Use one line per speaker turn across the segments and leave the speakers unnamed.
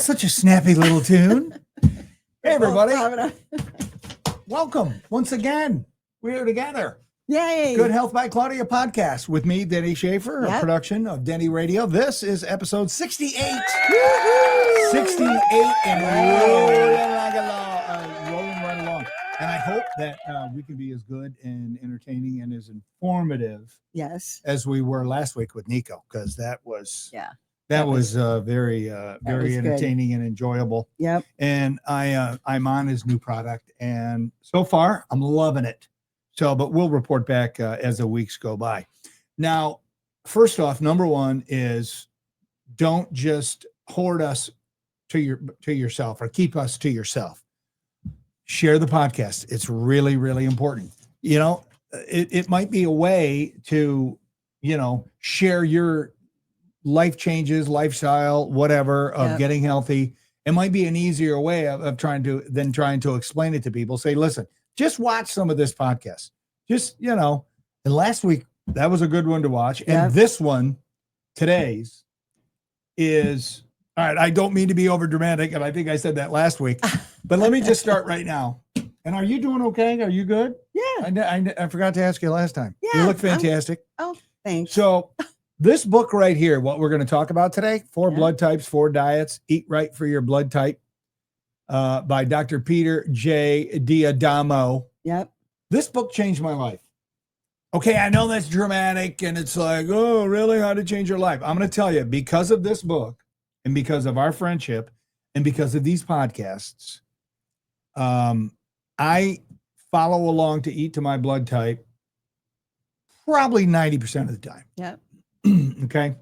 That's such a snappy little tune. Hey, everybody. Welcome once again. We're together.
Yay.
Good Health by Claudia podcast with me, Denny Schaffer, a production of Denny Radio. This is episode 68. Woo-hoo! 68 and rolling right along. And I hope that we can be as good and entertaining and as informative as we were last week with Nico, because that was very entertaining good. And enjoyable.
Yep.
And I'm on his new product, and so far I'm loving it. So, but we'll report back as the weeks go by. Now, first off, number one is don't just hoard us to yourself or keep us to yourself. Share the podcast. It's really, really important. You know, it might be a way to, share your life changes, lifestyle, whatever, of getting healthy. It might be an easier way of trying to explain it to people. Say, listen, just watch some of this podcast. Just, and last week, that was a good one to watch. And this one, today's, is, all right, I don't mean to be over dramatic, and I think I said that last week, but let me just start right now. And are you doing okay? Are you good?
Yeah.
I forgot to ask you last time.
Yeah.
You look fantastic.
Thanks.
So this book right here, what we're going to talk about today, 4 blood types, 4 diets, eat right for your blood type, by Dr. Peter J. D'Adamo.
Yep.
This book changed my life. Okay, I know that's dramatic, and it's like, oh, really? How did it change your life? I'm going to tell you, because of this book, and because of our friendship, and because of these podcasts, I follow along to eat to my blood type probably 90% of the time.
Yep.
Okay.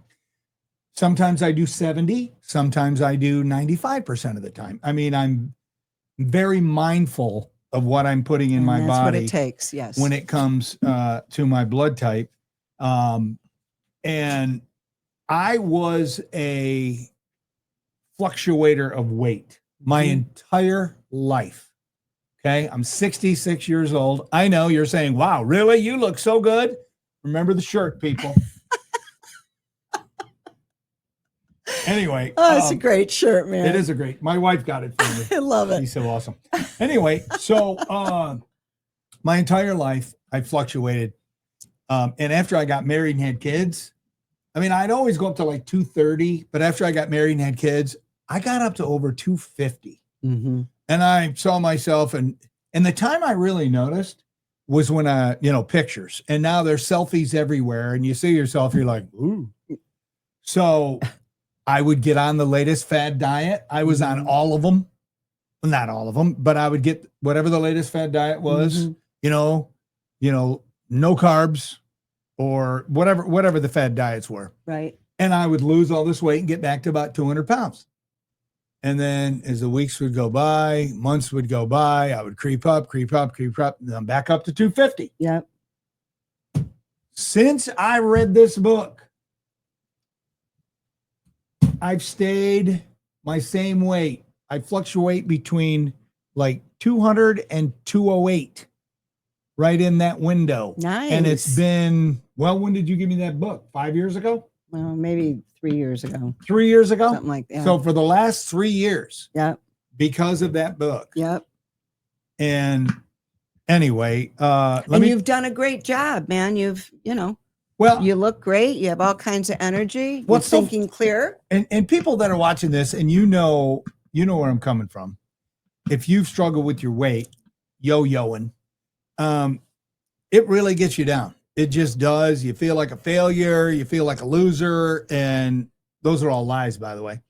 Sometimes I do 70. Sometimes I do 95% of the time. I mean, I'm very mindful of what I'm putting in my body.
That's what it takes. Yes.
When it comes to my blood type. And I was a fluctuator of weight my entire life. Okay. I'm 66 years old. I know you're saying, wow, really? You look so good. Remember the shirt, people. Anyway.
Oh, it's a great shirt, man.
It is a great. My wife got it for me.
I love it.
She's so awesome. Anyway, so my entire life I fluctuated. And after I got married and had kids, I mean, I'd always go up to like 230, but after I got married and had kids, I got up to over 250.
Mm-hmm.
And I saw myself, and the time I really noticed was when pictures, and now there's selfies everywhere, and you see yourself, you're like, ooh. So I would get on the latest fad diet. I was on all of them, not all of them, but I would get whatever the latest fad diet was, no carbs or whatever the fad diets were.
Right.
And I would lose all this weight and get back to about 200 pounds. And then as the weeks would go by, months would go by, I would creep up, and I'm back up to 250.
Yep.
Since I read this book, I've stayed my same weight. I fluctuate between like 200 and 208, right in that window.
Nice.
And it's been, when did you give me that book? 5 years ago?
Well, maybe 3 years ago.
3 years ago?
Something like that.
So for the last 3 years.
Yep.
Because of that book.
Yep.
And anyway,
you've done a great job, man. You look great. You have all kinds of energy. You're thinking clear.
And people that are watching this, and you know where I'm coming from. If you've struggled with your weight, yo-yoing, it really gets you down. It just does. You feel like a failure. You feel like a loser. And those are all lies, by the way.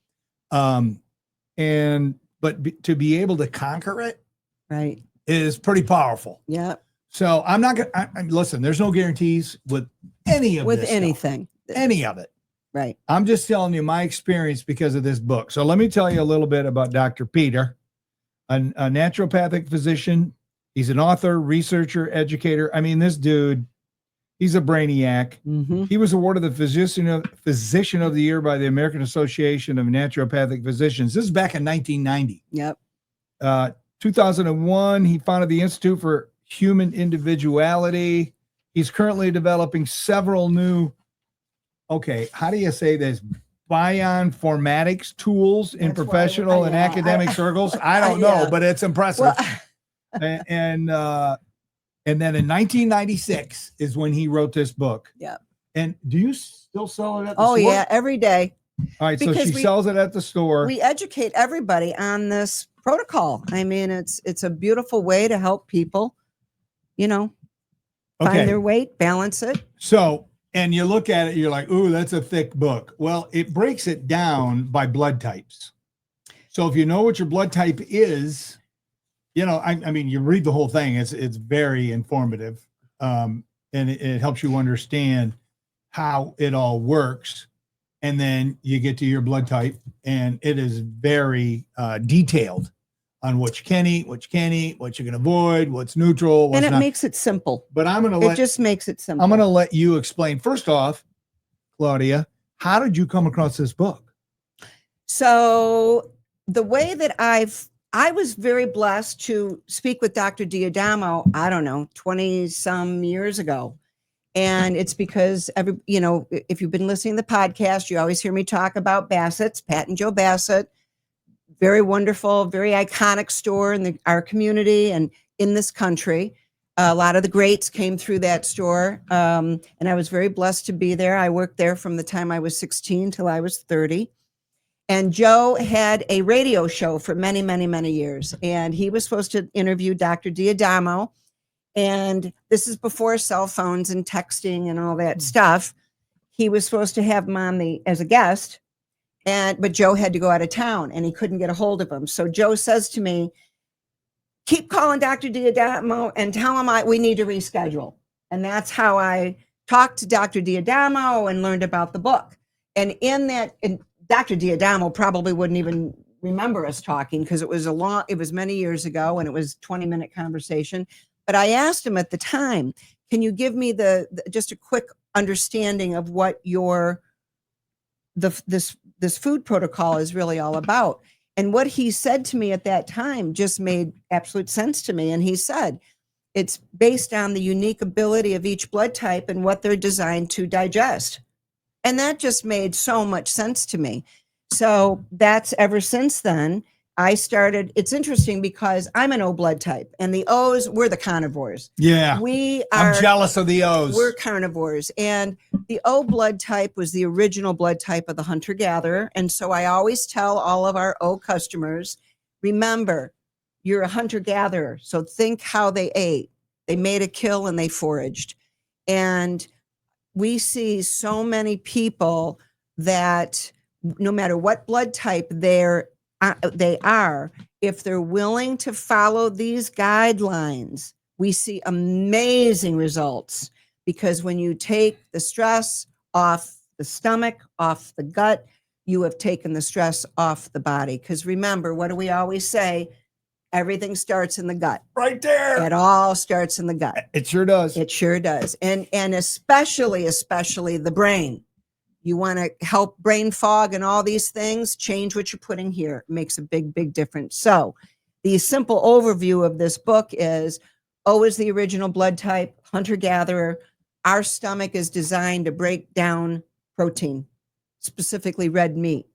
But to be able to conquer it,
right,
is pretty powerful.
Yeah.
So I'm not going to listen. There's no guarantees with any of this
anything,
any of it.
Right.
I'm just telling you my experience because of this book. So let me tell you a little bit about Dr. Peter, a naturopathic physician. He's an author, researcher, educator. I mean, this dude, he's a brainiac.
Mm-hmm.
He was awarded the Physician of the Year by the American Association of Naturopathic Physicians. This is back in 1990.
Yep.
2001, he founded the Institute for Human Individuality. He's currently developing several new, how do you say this? bioinformatics tools in professional and academic circles. I don't know, but it's impressive. Well, and then in 1996 is when he wrote this book.
Yeah.
And do you still sell it at the store? Oh,
yeah, every day.
All right, because so she sells it at the store.
We educate everybody on this protocol. I mean, it's a beautiful way to help people, find their weight, balance it.
So, and you look at it, you're like, ooh, that's a thick book. Well, it breaks it down by blood types. So if you know what your blood type is, I mean, you read the whole thing. It's very informative, and it helps you understand how it all works. And then you get to your blood type, and it is very detailed on what you can eat, what you can avoid, what's neutral, what's
and it makes it simple.
But
it just makes it simple.
I'm going to let you explain. First off, Claudia, how did you come across this book?
So the way that I was very blessed to speak with Dr. D'Adamo, 20 some years ago. And it's because if you've been listening to the podcast, you always hear me talk about Bassett's, Pat and Joe Bassett. Very wonderful, very iconic store in our community and in this country. A lot of the greats came through that store. And I was very blessed to be there. I worked there from the time I was 16 till I was 30. And Joe had a radio show for many, many, many years. And he was supposed to interview Dr. D'Adamo. And this is before cell phones and texting and all that stuff. He was supposed to have him as a guest, but Joe had to go out of town and he couldn't get a hold of him. So Joe says to me, keep calling Dr. D'Adamo and tell him we need to reschedule. And that's how I talked to Dr. D'Adamo and learned about the book. And Dr. D'Adamo probably wouldn't even remember us talking because it was many years ago and it was a 20-minute conversation. But I asked him at the time, can you give me just a quick understanding of what this food protocol is really all about? And what he said to me at that time just made absolute sense to me. And he said, it's based on the unique ability of each blood type and what they're designed to digest. And that just made so much sense to me. So that's ever since then. I started, it's interesting because I'm an O blood type and the O's, we're the carnivores.
Yeah. I'm jealous of the O's.
We're carnivores. And the O blood type was the original blood type of the hunter-gatherer. And so I always tell all of our O customers, remember, you're a hunter-gatherer. So think how they ate. They made a kill and they foraged. And we see so many people that no matter what blood type they are, if they're willing to follow these guidelines, we see amazing results. Because when you take the stress off the stomach, off the gut, you have taken the stress off the body. Because remember, what do we always say? Everything starts in the gut.
Right there.
It all starts in the gut.
It sure does.
It sure does. And especially the brain. You want to help brain fog and all these things, change what you're putting here. It makes a big, big difference. So the simple overview of this book is O is the original blood type, hunter-gatherer. Our stomach is designed to break down protein, specifically red meat.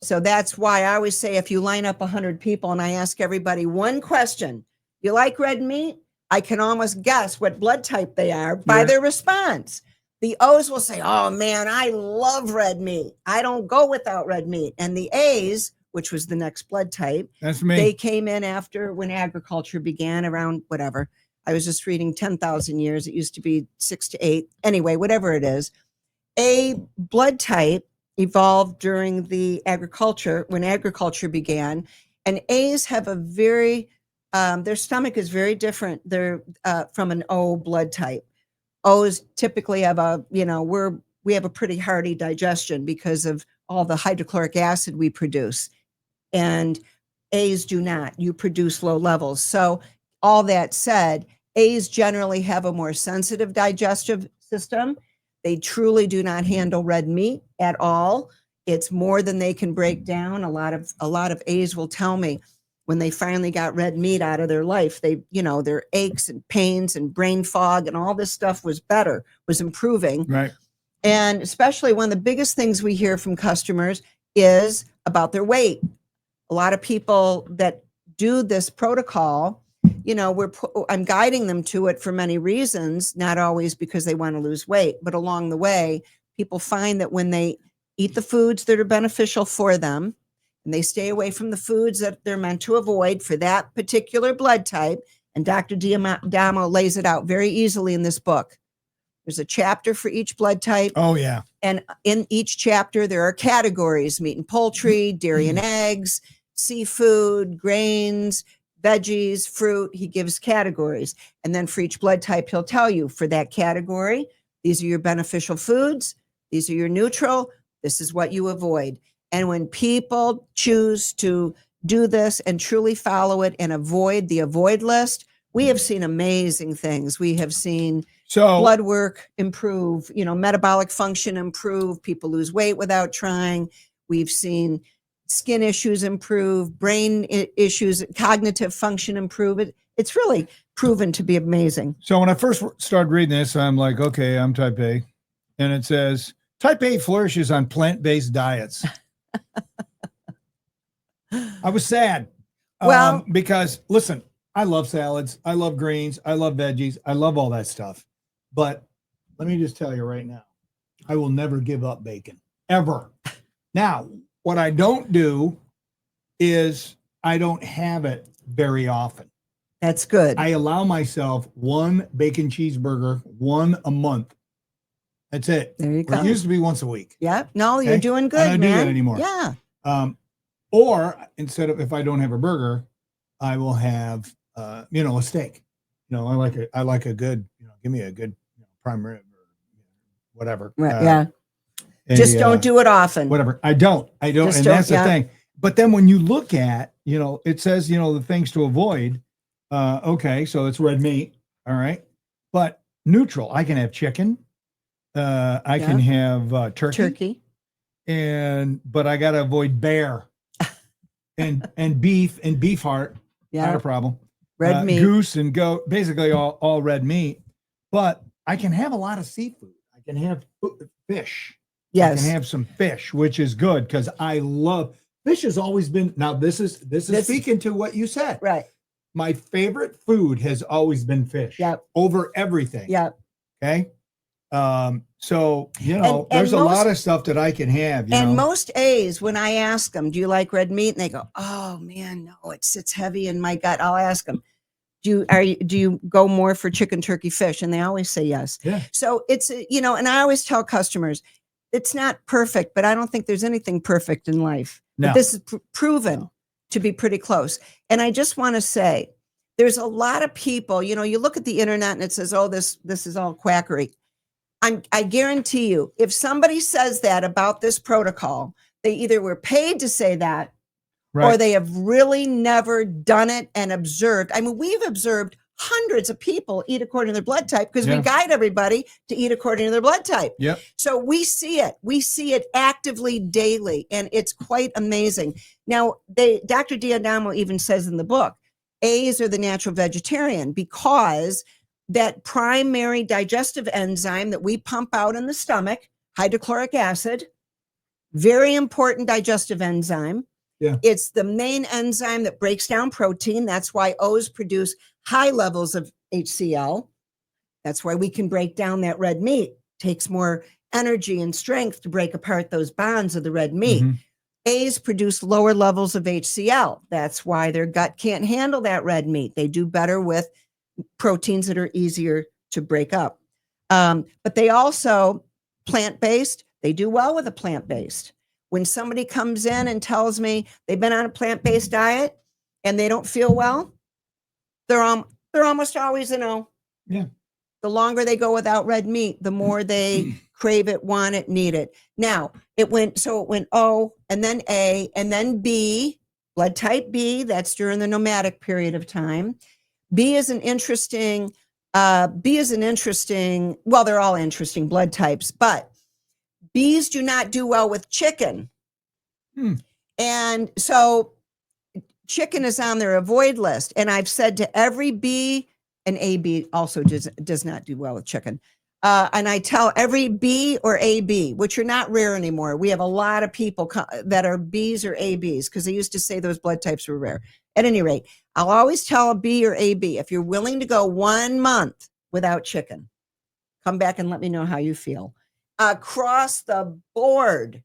So that's why I always say if you line up 100 people and I ask everybody one question, you like red meat? I can almost guess what blood type they are by their response. The O's will say, oh man, I love red meat. I don't go without red meat. And the A's, which was the next blood type,
that's me.
They came in after when agriculture began around whatever. I was just reading 10,000 years. It used to be 6 to 8. Anyway, whatever it is. A blood type evolved during when agriculture began. And A's have a their stomach is very different. They're from an O blood type. O's typically have we have a pretty hearty digestion because of all the hydrochloric acid we produce. And A's do not. You produce low levels. So all that said, A's generally have a more sensitive digestive system. They truly do not handle red meat at all. It's more than they can break down. A lot of A's will tell me when they finally got red meat out of their life, their aches and pains and brain fog and all this stuff was improving.
Right.
And especially one of the biggest things we hear from customers is about their weight. A lot of people that do this protocol, you know, I'm guiding them to it for many reasons, not always because they want to lose weight, but along the way, people find that when they eat the foods that are beneficial for them, and they stay away from the foods that they're meant to avoid for that particular blood type, and Dr. D'Adamo lays it out very easily in this book. There's a chapter for each blood type.
Oh, yeah.
And in each chapter, there are categories: meat and poultry, dairy and eggs, seafood, grains, veggies, fruit. He gives categories. And then for each blood type, he'll tell you for that category, these are your beneficial foods. These are your neutral. This is what you avoid. And when people choose to do this and truly follow it and avoid the avoid list, we have seen amazing things. We have seen blood work improve, you know, metabolic function improve, people lose weight without trying. We've seen skin issues improve, brain issues, cognitive function improve. It's really proven to be amazing.
So when I first started reading this, I'm like, okay, I'm type A. And it says, type A flourishes on plant-based diets. I was sad.
Well,
because listen, I love salads. I love greens. I love veggies. I love all that stuff. But let me just tell you right now, I will never give up bacon, ever. Now, what I don't do is I don't have it very often.
That's good.
I allow myself one bacon cheeseburger, one a month. That's it.
There you go.
It used to be once a week.
Yeah. No, you're doing good,
I don't
man.
do that anymore.
Yeah.
Or instead of, if I don't have a burger, I will have, you know, a steak. You know, I like a good, you know, give me a good prime rib or whatever.
Right. Yeah. Just don't do it often.
Whatever. I don't. And that's the thing. But then when you look at, you know, it says, you know, the things to avoid. Okay. So it's red meat. All right. But neutral, I can have chicken. I can have turkey. But I got to avoid bear and beef heart.
Yeah.
Not a problem.
Red meat.
Goose and goat, basically all red meat. But I can have a lot of seafood. I can have fish.
Yes.
I can have some fish, which is good because I love fish. Has always been, now this is speaking to what you said.
Right.
My favorite food has always been fish.
Yep.
Over everything.
Yep.
Okay. So, you know, there's a lot of stuff that I can have. You know?
Most A's, when I ask them, do you like red meat? And they go, oh man, no, it sits heavy in my gut. I'll ask them, do you go more for chicken, turkey, fish? And they always say yes.
Yeah.
So it's, you know, and I always tell customers, it's not perfect, but I don't think there's anything perfect in life.
No.
But this is proven to be pretty close. And I just want to say, there's a lot of people, you know, you look at the internet and it says, oh, this is all quackery. I guarantee you, if somebody says that about this protocol, they either were paid to say that, or they have really never done it and observed. I mean, we've observed hundreds of people eat according to their blood type because we guide everybody to eat according to their blood type.
Yep.
So we see it. We see it actively daily, and it's quite amazing. Now, Dr. D'Adamo even says in the book, A's are the natural vegetarian because that primary digestive enzyme that we pump out in the stomach, hydrochloric acid, very important digestive enzyme.
Yeah.
It's the main enzyme that breaks down protein. That's why O's produce high levels of HCl. That's why we can break down that red meat. It takes more energy and strength to break apart those bonds of the red meat. Mm-hmm. A's produce lower levels of HCl. That's why their gut can't handle that red meat. They do better with proteins that are easier to break up. But they also, plant-based, they do well with a plant-based. When somebody comes in and tells me they've been on a plant-based diet and they don't feel well, they're almost always a no.
Yeah.
The longer they go without red meat, the more they crave it, want it, need it. Now, it went O and then A and then B, blood type B, that's during the nomadic period of time. B is an interesting, well, they're all interesting blood types, but B's do not do well with chicken. And so chicken is on their avoid list. And I've said to every B, and AB also does not do well with chicken. And I tell every B or AB, which are not rare anymore. We have a lot of people that are Bs or ABs because they used to say those blood types were rare. At any rate, I'll always tell a B or AB, if you're willing to go 1 month without chicken, come back and let me know how you feel. Across the board,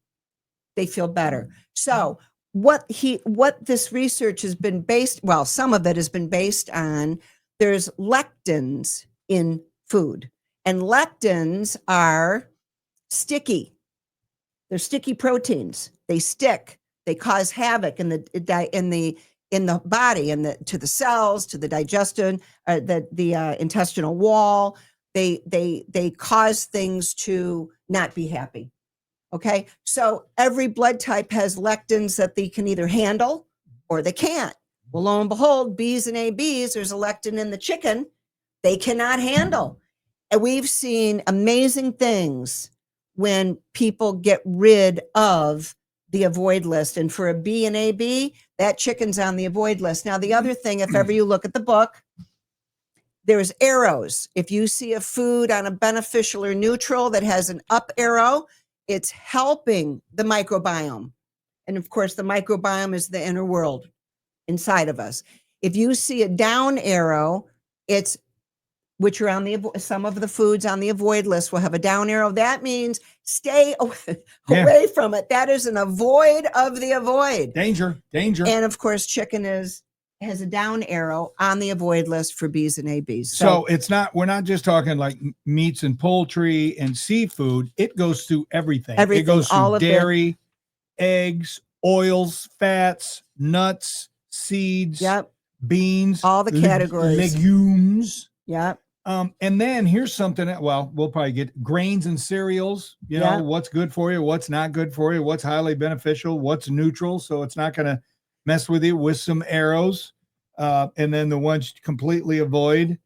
they feel better. So what this research has been based, well, some of it has been based on, there's lectins in food. And lectins are sticky. They're sticky proteins. They stick. They cause havoc in the body and to the cells, to the digestion, the intestinal wall. They cause things to not be happy. Okay, so every blood type has lectins that they can either handle or they can't. Well, lo and behold, Bs and ABs, there's a lectin in the chicken they cannot handle. And we've seen amazing things when people get rid of the avoid list. And for a B and AB, that chicken's on the avoid list. Now, the other thing, if ever you look at the book, there's arrows. If you see a food on a beneficial or neutral that has an up arrow, it's helping the microbiome. And of course, the microbiome is the inner world inside of us. If you see a down arrow, it's which are on some of the foods on the avoid list will have a down arrow. That means stay away from it. That is an avoid of the avoid.
Danger.
And of course, chicken has a down arrow on the avoid list for Bs and ABs.
So we're not just talking like meats and poultry and seafood. It goes through everything. It goes through dairy, eggs, oils, fats, nuts, seeds, beans,
all the categories,
legumes.
Yep.
And then here's something that, well, we'll probably get grains and cereals, you know, what's good for you, what's not good for you, what's highly beneficial, what's neutral. So it's not going to mess with you with some arrows. And then the ones completely avoid.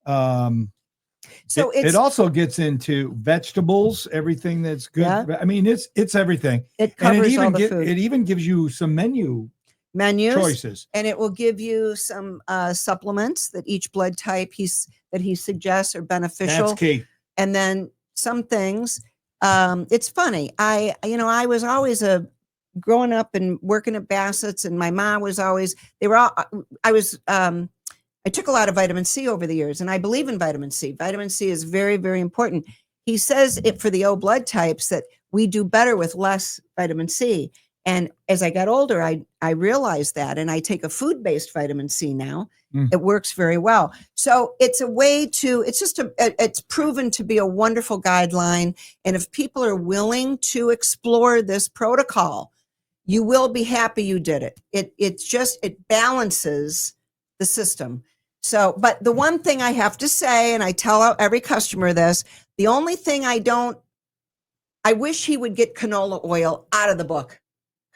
So it also gets into vegetables, everything that's good. I mean, it's everything.
It covers all the food.
It even gives you some menus choices,
and it will give you some supplements that each blood type that he suggests are beneficial.
That's key.
And then some things. It's funny. I was always growing up and working at Bassett's, and my mom was always. I took a lot of vitamin C over the years, and I believe in vitamin C. Vitamin C is very, very important. He says it for the O blood types that we do better with less vitamin C. And as I got older, I realized that, and I take a food-based vitamin C now. It works very well. So it's a way to, it's proven to be a wonderful guideline. And if people are willing to explore this protocol, you will be happy you did it. It balances the system. So, but the one thing I have to say, and I tell every customer this, the only thing I wish he would get canola oil out of the book.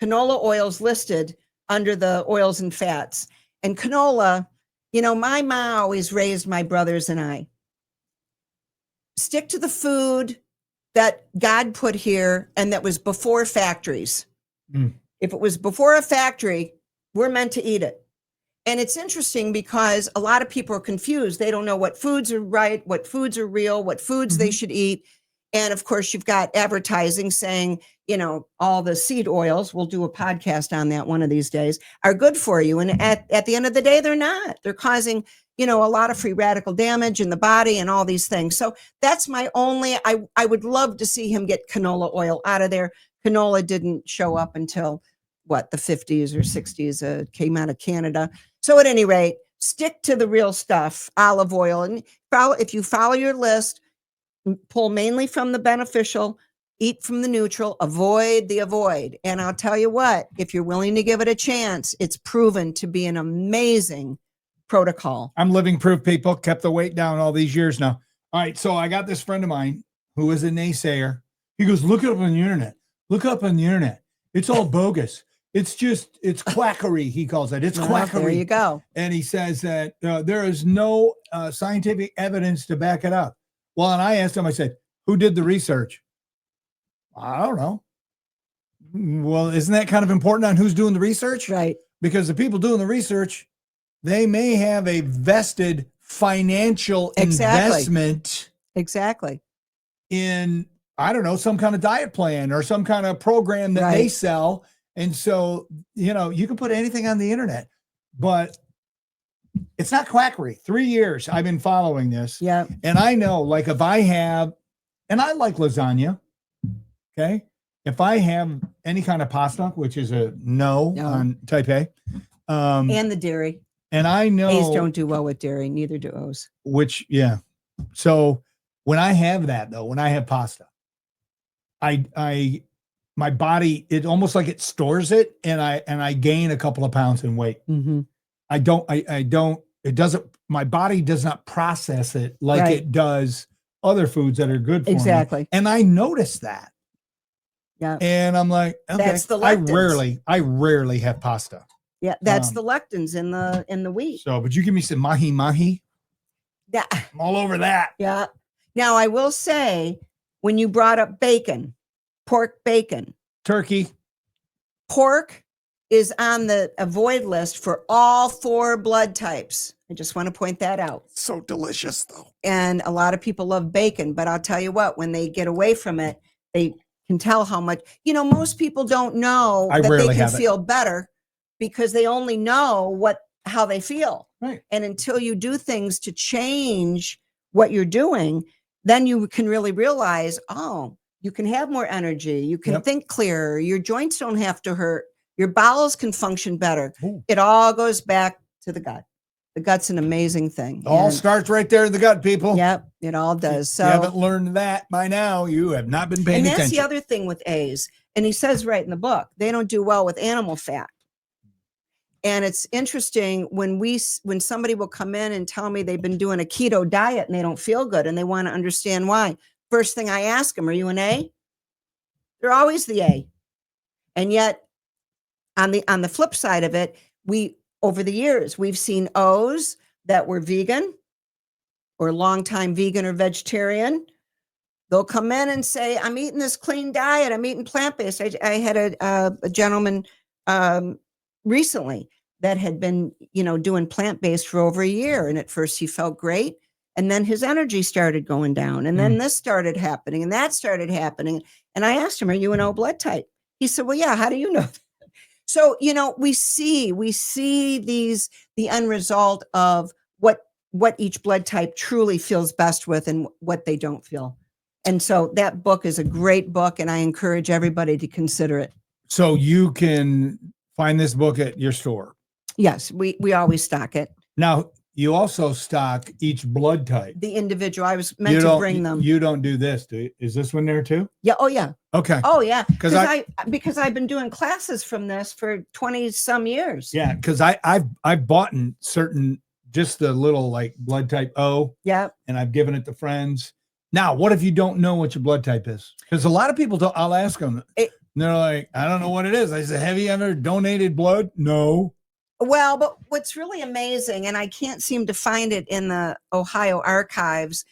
Canola oil's listed under the oils and fats. And canola, my mom always raised my brothers and I. Stick to the food that God put here and that was before factories. If it was before a factory, we're meant to eat it. And it's interesting because a lot of people are confused. They don't know what foods are right, what foods are real, what foods they should eat. And of course, you've got advertising saying, all the seed oils, we'll do a podcast on that one of these days, are good for you. And at the end of the day, they're not. They're causing, a lot of free radical damage in the body and all these things. So that's my only, I would love to see him get canola oil out of there. Canola didn't show up until the 50s or 60s, came out of Canada. So at any rate, stick to the real stuff, olive oil. And if you follow your list, pull mainly from the beneficial, eat from the neutral, avoid the avoid. And I'll tell you what, if you're willing to give it a chance, it's proven to be an amazing protocol.
I'm living proof, people. Kept the weight down all these years now. All right, so I got this friend of mine who is a naysayer. He goes, look it up on the internet. Look up on the internet. It's all bogus. It's quackery, he calls it. It's quackery.
There you go.
And he says that there is no scientific evidence to back it up. Well, and I asked him, I said, who did the research? I don't know. Well, isn't that kind of important on who's doing the research?
Right.
Because the people doing the research, they may have a vested financial investment.
Exactly.
in, I don't know, some kind of diet plan or some kind of program that they
Right.
sell. And so, you know, you can put anything on the internet, but it's not quackery. 3 years I've been following this.
Yeah.
And I know, like, if I have, and I like lasagna, okay? If I have any kind of pasta, which is a no on type A,
And the dairy.
and I
A's
know
don't do well with dairy, neither do O's.
which, yeah. So when I have that though, when I have pasta, my body, it almost like it stores it, and I gain a couple of pounds in weight.
Mm-hmm.
I don't, it doesn't, my body does not process it like
Right.
it does other foods that are good for me.
Exactly.
And I notice that.
Yeah.
And I'm like, okay,
That's the lectins.
I rarely have pasta.
Yeah, that's the lectins in the wheat.
So, but you give me some mahi mahi,
Yeah.
I'm all over that.
Yeah. Now I will say, when you brought up bacon, pork bacon,
Turkey.
pork is on the avoid list for all 4 blood types. I just want to point that out.
So delicious though.
And a lot of people love bacon, but I'll tell you what, when they get away from it, they can tell how much, most people don't know
I
that they
rarely
can
have it.
feel better because they only know how they feel.
Right.
And until you do things to change what you're doing, then you can really realize, oh, you can have more energy. You can think clearer. Your joints don't have to hurt. Your bowels can function better.
Ooh.
It all goes back to the gut. The gut's an amazing thing.
It all starts right there in the gut, people.
Yep, it all does. So
if you haven't learned that by now, you have not been paying attention.
And that's the other thing with A's. And he says right in the book, they don't do well with animal fat. And it's interesting when somebody will come in and tell me they've been doing a keto diet and they don't feel good and they want to understand why. First thing I ask them, are you an A? They're always the A. And yet on the flip side of it, over the years, we've seen O's that were vegan or longtime vegan or vegetarian. They'll come in and say, I'm eating this clean diet. I'm eating plant-based. I had a gentleman recently that had been, doing plant-based for over a year. And at first he felt great. And then his energy started going down. And then this started happening and that started happening. And I asked him, are you an O blood type? He said, well, yeah, how do you know that? So, we see the end result of what each blood type truly feels best with and what they don't feel. And so that book is a great book and I encourage everybody to consider it. So
you can find this book at your store.
Yes, we always stock it.
Now, you also stock each blood type.
The individual. I was meant to bring them.
You don't do this, do you? Is this one there too?
Yeah. Oh, yeah.
Okay.
Oh, yeah. Because I've been doing classes from this for 20 some years.
Yeah. Because I've bought in certain, just the little like blood type O.
Yeah.
And I've given it to friends. Now, what if you don't know what your blood type is? Because a lot of people don't, I'll ask them. They're like, I don't know what it is. I said, have you ever donated blood? No.
Well, but what's really amazing, and I can't seem to find it in the Ohio archives.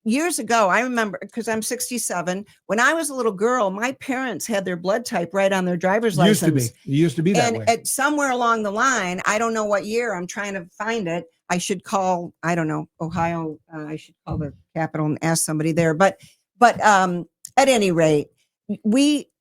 Years ago, I remember, because I'm 67, when I was a little girl, my parents had their blood type right on their driver's license.
It used to be that way.
And somewhere along the line, I don't know what year, I'm trying to find it. I should call, I don't know, Ohio. I should call the Capitol and ask somebody there. But at any rate,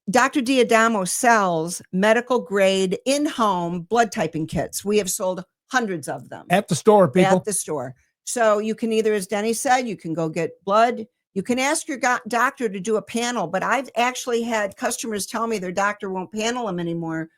Dr. Diadamo sells medical grade in-home blood typing kits. We have sold hundreds of them.
At the store, people.
At the store. So you can either, as Denny said, you can go get blood. You can ask your doctor to do a panel, but I've actually had customers tell me their doctor won't panel them anymore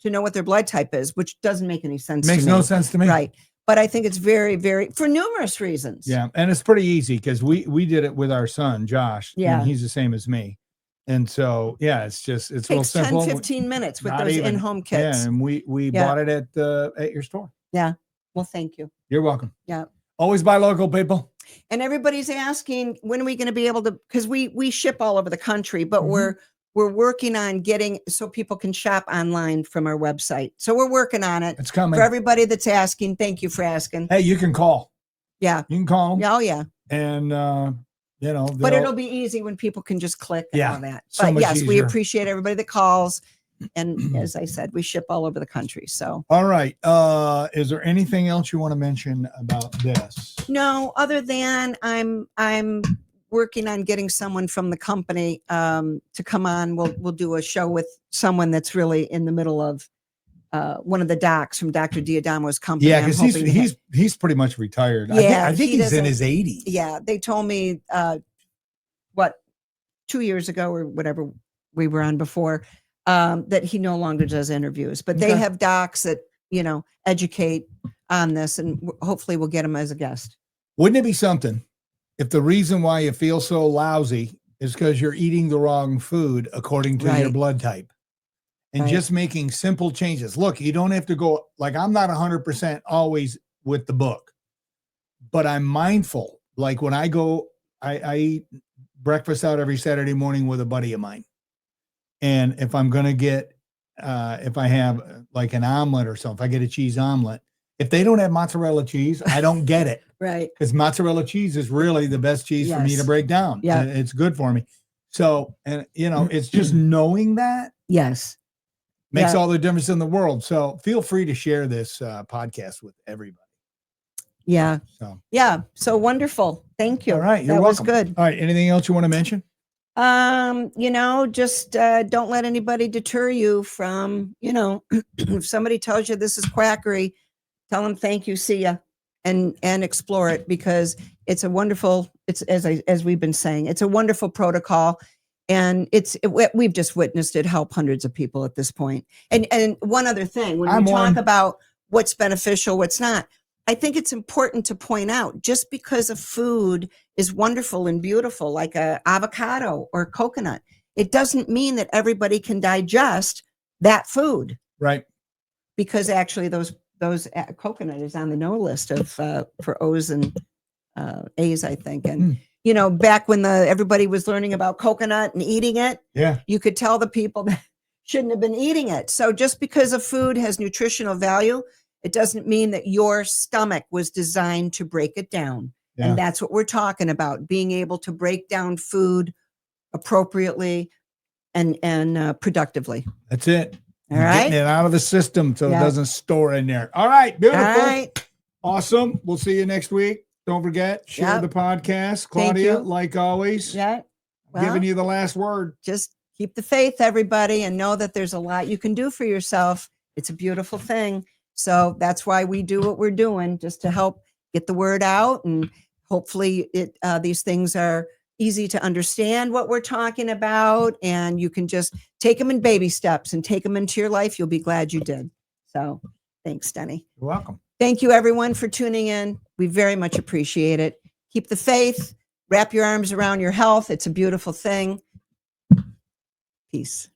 to know what their blood type is, which doesn't make any sense to me.
Makes no sense to me.
Right. But I think it's very, very, for numerous reasons.
Yeah. And it's pretty easy because we did it with our son, Josh.
Yeah.
And he's the same as me. And so, yeah, it's real
takes
simple.
10-15 minutes with those in-home kits.
Yeah, and we bought it at your store.
Yeah. Well, thank you.
You're welcome.
Yeah.
Always buy local, people.
And everybody's asking, when are we going to be able to, because we ship all over the country, but we're working on getting so people can shop online from our website. So we're working on it.
It's coming.
For everybody that's asking, thank you for asking.
Hey, you can call.
Yeah.
You can call them.
Oh, yeah.
And but
it'll be easy when people can just click and all that.
So
but
much
yes, we
easier.
appreciate everybody that calls. And as I said, we ship all over the country. So
all right. Is there anything else you want to mention about this?
No, other than I'm working on getting someone from the company to come on. We'll do a show with someone that's really in the middle of one of the docs from Dr. Diodamo's company.
Yeah,
I'm
because
hoping to have-
he's pretty much retired.
Yeah,
I think
he
he's in
doesn't-
his 80s.
Yeah, they told me 2 years ago or whatever we were on before, that he no longer does interviews, but they
Okay.
have docs that, educate on this, and hopefully we'll get him as a guest.
Wouldn't it be something if the reason why you feel so lousy is because you're eating the wrong food according to your
Right.
blood type? And
Right.
just making simple changes. Look, you don't have to go, like, I'm not 100% always with the book, but I'm mindful. Like when I go, I eat breakfast out every Saturday morning with a buddy of mine. And if I'm going to get, if I have like an omelet or something, if I get a cheese omelet, if they don't have mozzarella cheese, I don't get it.
Right.
Because mozzarella cheese is really the best cheese for me to
Yes.
break down.
Yeah.
It's good for me. So, and it's just knowing that
Yes.
makes
Yeah.
all the difference in the world. So feel free to share this podcast with everybody.
Yeah.
So,
Yeah. So wonderful. Thank you.
all right. You're
that
welcome.
was good.
All right. Anything else you want to mention?
Just don't let anybody deter you from, if somebody tells you this is quackery, tell them thank you, see ya, and explore it, because it's a wonderful, it's as we've been saying, it's a wonderful protocol, and we've just witnessed it help hundreds of people at this point. And one other thing, when we talk about what's beneficial, what's not, I think it's important to point out, just because a food is wonderful and beautiful, like a avocado or coconut, it doesn't mean that everybody can digest that food.
Right.
Because actually those coconut is on the no list of for O's and A's, I think. And back when everybody was learning about coconut and eating it,
Yeah.
you could tell the people that shouldn't have been eating it. So just because a food has nutritional value, it doesn't mean that your stomach was designed to break it down.
Yeah.
And that's what we're talking about, being able to break down food appropriately and productively.
That's it.
All right.
Getting it out of the system so
Yeah.
it doesn't store in there. All right. Beautiful.
All right.
Awesome. We'll see you next week. Don't forget, share
Yep.
the podcast.
Thank
Claudia,
you.
like always,
Yeah.
giving you the last word.
Just keep the faith, everybody, and know that there's a lot you can do for yourself. It's a beautiful thing. So that's why we do what we're doing, just to help get the word out. And hopefully these things are easy to understand what we're talking about. And you can just take them in baby steps and take them into your life. You'll be glad you did. So thanks, Denny.
You're welcome.
Thank you, everyone, for tuning in. We very much appreciate it. Keep the faith. Wrap your arms around your health. It's a beautiful thing. Peace.